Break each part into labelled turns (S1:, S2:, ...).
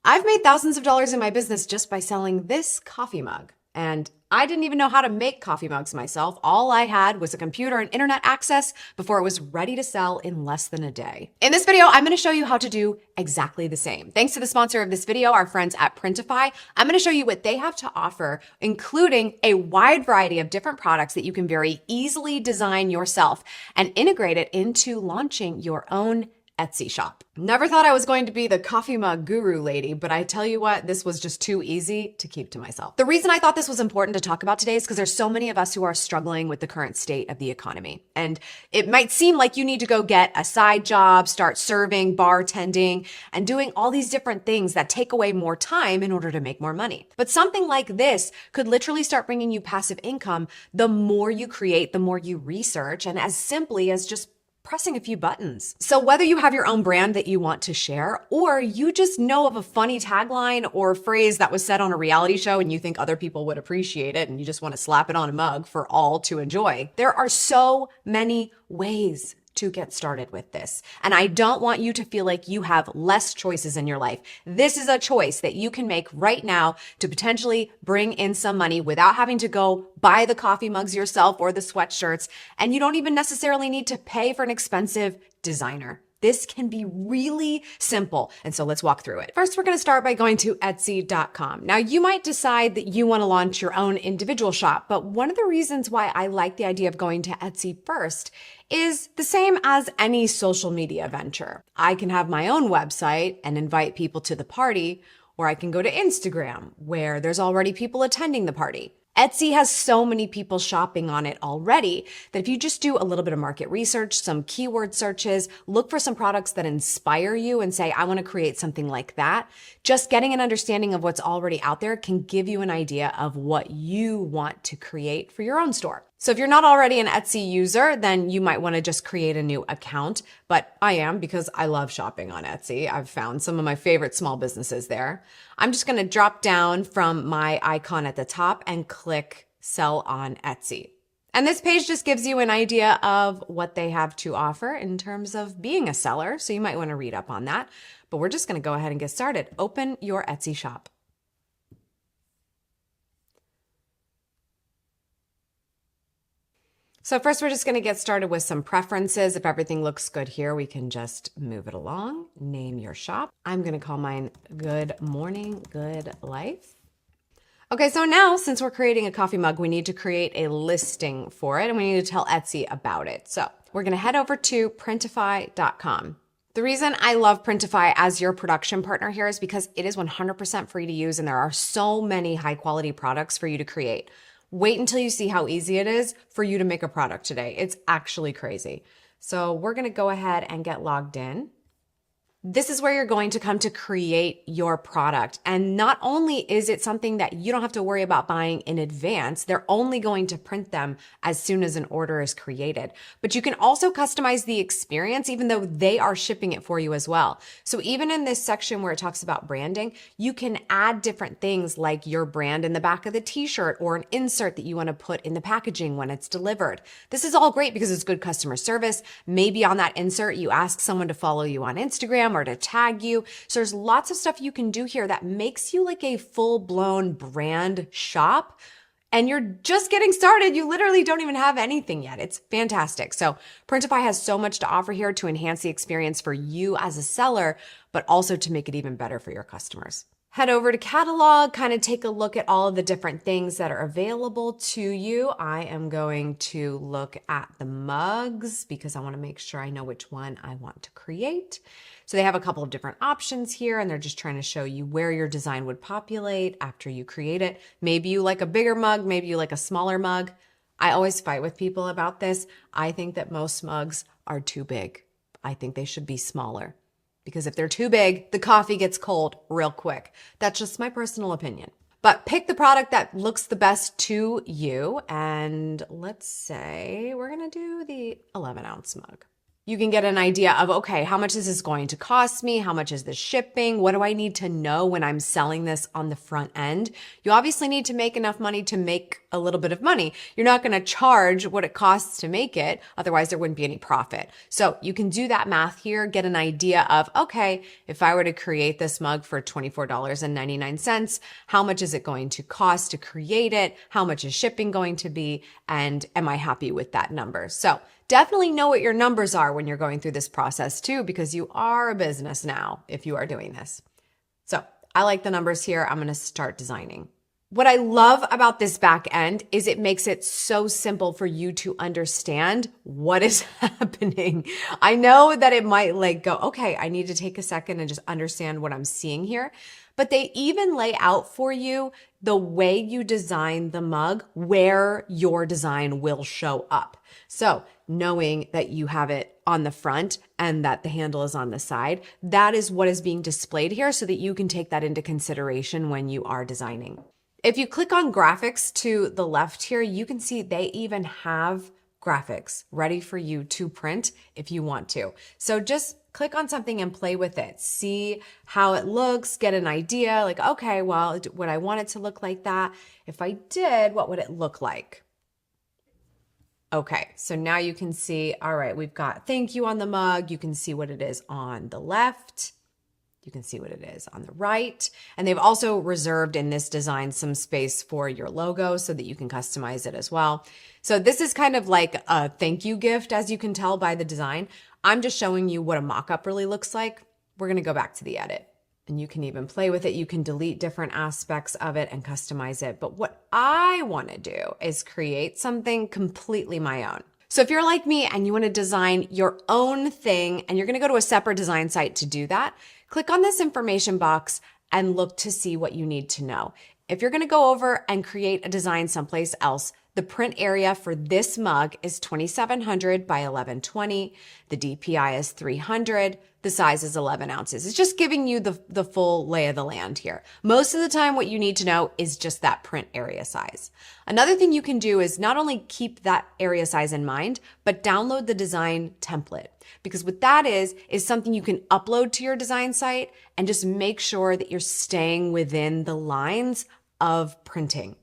S1: I've made thousands of dollars in my business just by selling this coffee mug. And I didn't even know how to make coffee mugs myself. All I had was a computer and internet access before it was ready to sell in less than a day. In this video, I'm going to show you how to do exactly the same. Thanks to the sponsor of this video, our friends at Printify. I'm going to show you what they have to offer, including a wide variety of different products that you can very easily design yourself and integrate it into launching your own Etsy shop. Never thought I was going to be the coffee mug guru lady, but I tell you what, this was just too easy to keep to myself. The reason I thought this was important to talk about today is because there's so many of us who are struggling with the current state of the economy. And it might seem like you need to go get a side job, start serving, bartending, and doing all these different things that take away more time in order to make more money. But something like this could literally start bringing you passive income the more you create, the more you research, and as simply as just pressing a few buttons. So whether you have your own brand that you want to share, or you just know of a funny tagline or phrase that was said on a reality show and you think other people would appreciate it and you just want to slap it on a mug for all to enjoy, there are so many ways to get started with this. And I don't want you to feel like you have less choices in your life. This is a choice that you can make right now to potentially bring in some money without having to go buy the coffee mugs yourself or the sweatshirts. And you don't even necessarily need to pay for an expensive designer. This can be really simple. And so let's walk through it. First, we're going to start by going to Etsy.com. Now, you might decide that you want to launch your own individual shop, but one of the reasons why I like the idea of going to Etsy first is the same as any social media venture. I can have my own website and invite people to the party, or I can go to Instagram where there's already people attending the party. Etsy has so many people shopping on it already that if you just do a little bit of market research, some keyword searches, look for some products that inspire you and say, I want to create something like that, just getting an understanding of what's already out there can give you an idea of what you want to create for your own store. So if you're not already an Etsy user, then you might want to just create a new account. But I am, because I love shopping on Etsy. I've found some of my favorite small businesses there. I'm just going to drop down from my icon at the top and click Sell on Etsy. And this page just gives you an idea of what they have to offer in terms of being a seller. So you might want to read up on that. But we're just going to go ahead and get started. Open your Etsy shop. So first, we're just going to get started with some preferences. If everything looks good here, we can just move it along. Name your shop. I'm going to call mine Good Morning, Good Life. Okay, so now since we're creating a coffee mug, we need to create a listing for it and we need to tell Etsy about it. So we're going to head over to Printify.com. The reason I love Printify as your production partner here is because it is 100% free to use and there are so many high quality products for you to create. Wait until you see how easy it is for you to make a product today. It's actually crazy. So we're going to go ahead and get logged in. This is where you're going to come to create your product. And not only is it something that you don't have to worry about buying in advance, they're only going to print them as soon as an order is created. But you can also customize the experience even though they are shipping it for you as well. So even in this section where it talks about branding, you can add different things like your brand in the back of the t-shirt or an insert that you want to put in the packaging when it's delivered. This is all great because it's good customer service. Maybe on that insert, you ask someone to follow you on Instagram or to tag you. So there's lots of stuff you can do here that makes you like a full-blown brand shop. And you're just getting started. You literally don't even have anything yet. It's fantastic. So Printify has so much to offer here to enhance the experience for you as a seller, but also to make it even better for your customers. Head over to catalog, kind of take a look at all of the different things that are available to you. I am going to look at the mugs because I want to make sure I know which one I want to create. So they have a couple of different options here and they're just trying to show you where your design would populate after you create it. Maybe you like a bigger mug, maybe you like a smaller mug. I always fight with people about this. I think that most mugs are too big. I think they should be smaller. Because if they're too big, the coffee gets cold real quick. That's just my personal opinion. But pick the product that looks the best to you. And let's say we're going to do the 11-ounce mug. You can get an idea of, okay, how much is this going to cost me? How much is the shipping? What do I need to know when I'm selling this on the front end? You obviously need to make enough money to make a little bit of money. You're not going to charge what it costs to make it. Otherwise, there wouldn't be any profit. So you can do that math here, get an idea of, okay, if I were to create this mug for $24.99, how much is it going to cost to create it? How much is shipping going to be? And am I happy with that number? So definitely know what your numbers are when you're going through this process too, because you are a business now if you are doing this. So I like the numbers here. I'm going to start designing. What I love about this back end is it makes it so simple for you to understand what is happening. I know that it might like go, okay, I need to take a second and just understand what I'm seeing here. But they even lay out for you the way you design the mug, where your design will show up. So knowing that you have it on the front and that the handle is on the side, that is what is being displayed here so that you can take that into consideration when you are designing. If you click on graphics to the left here, you can see they even have graphics ready for you to print if you want to. So just click on something and play with it. See how it looks, get an idea like, okay, well, would I want it to look like that? If I did, what would it look like? Okay, so now you can see, all right, we've got thank you on the mug. You can see what it is on the left. You can see what it is on the right. And they've also reserved in this design some space for your logo so that you can customize it as well. So this is kind of like a thank you gift, as you can tell by the design. I'm just showing you what a mock-up really looks like. We're going to go back to the edit. And you can even play with it. You can delete different aspects of it and customize it. But what I want to do is create something completely my own. So if you're like me and you want to design your own thing and you're going to go to a separate design site to do that, click on this information box and look to see what you need to know. If you're going to go over and create a design someplace else, the print area for this mug is 2700 by 1120. The DPI is 300. The size is 11 ounces. It's just giving you the full lay of the land here. Most of the time, what you need to know is just that print area size. Another thing you can do is not only keep that area size in mind, but download the design template. Because what that is something you can upload to your design site and just make sure that you're staying within the lines of printing.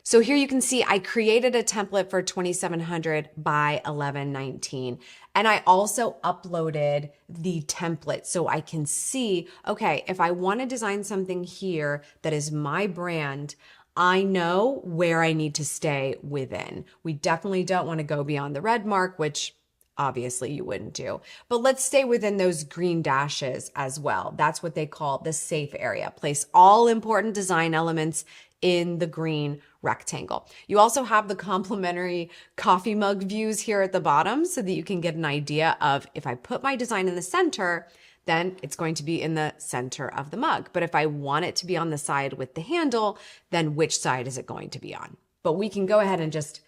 S1: So here you can see I created a template for 2700 by 1119. And I also uploaded the template so I can see, okay, if I want to design something here that is my brand, I know where I need to stay within. We definitely don't want to go beyond the red mark, which obviously you wouldn't do. But let's stay within those green dashes as well. That's what they call the safe area. Place all important design elements in the green rectangle. You also have the complimentary coffee mug views here at the bottom so that you can get an idea of if I put my design in the center, then it's going to be in the center of the mug. But if I want it to be on the side with the handle, then which side is it going to be on? But we can go ahead and just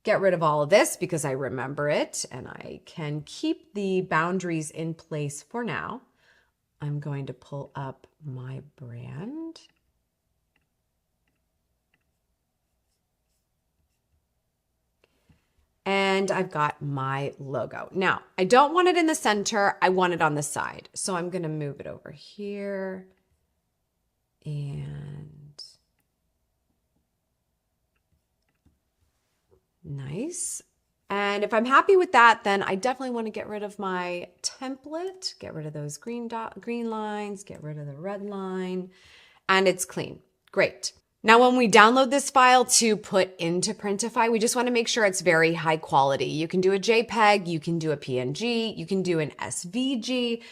S1: get rid of all of this because I remember it and I can keep the boundaries in place for now. I'm going to pull up my brand. And I've got my logo. Now, I don't want it in the center. I want it on the side. So I'm going to move it over here. And nice. And if I'm happy with that, then I definitely want to get rid of my template, get rid of those green lines, get rid of the red line, and it's clean. Great. Now, when we download this file to put into Printify, we just want to make sure it's very high quality. You can do a JPEG, you can do a PNG, you can do an SVG,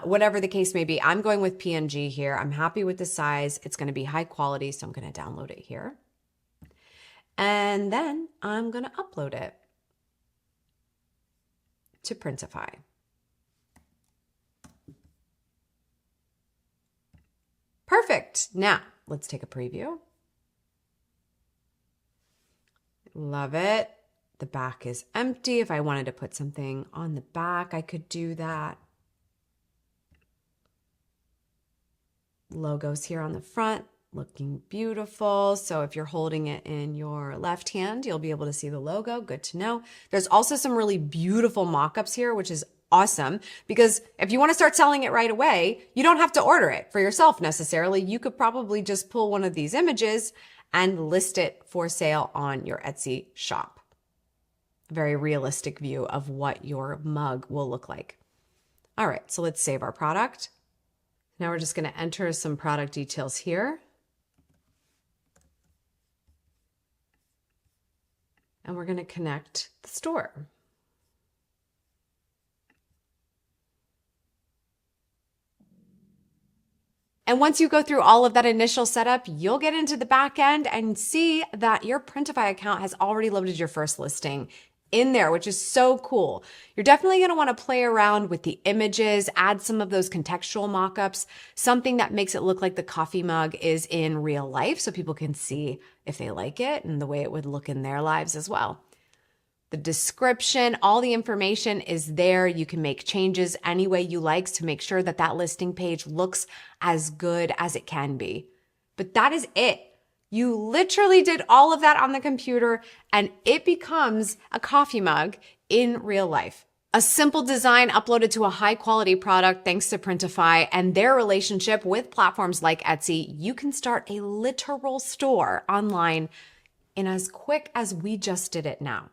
S1: whatever the case may be. I'm going with PNG here. I'm happy with the size. It's going to be high quality, so I'm going to download it here. And then I'm going to upload it to Printify. Perfect. Now, let's take a preview. Love it. The back is empty. If I wanted to put something on the back, I could do that. Logos here on the front, looking beautiful. So if you're holding it in your left hand, you'll be able to see the logo. Good to know. There's also some really beautiful mock-ups here, which is awesome because if you want to start selling it right away, you don't have to order it for yourself necessarily. You could probably just pull one of these images and list it for sale on your Etsy shop. A very realistic view of what your mug will look like. All right, so let's save our product. Now we're just going to enter some product details here. And we're going to connect the store. And once you go through all of that initial setup, you'll get into the back end and see that your Printify account has already loaded your first listing in there, which is so cool. You're definitely going to want to play around with the images, add some of those contextual mockups, something that makes it look like the coffee mug is in real life so people can see if they like it and the way it would look in their lives as well. The description, all the information is there. You can make changes any way you like to make sure that that listing page looks as good as it can be. But that is it. You literally did all of that on the computer and it becomes a coffee mug in real life. A simple design uploaded to a high quality product thanks to Printify and their relationship with platforms like Etsy. You can start a literal store online in as quick as we just did it now.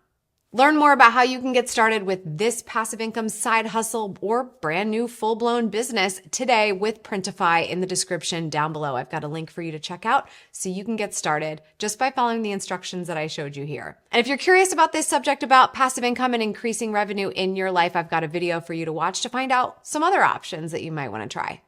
S1: Learn more about how you can get started with this passive income side hustle or brand new full-blown business today with Printify in the description down below. I've got a link for you to check out so you can get started just by following the instructions that I showed you here. And if you're curious about this subject about passive income and increasing revenue in your life, I've got a video for you to watch to find out some other options that you might want to try.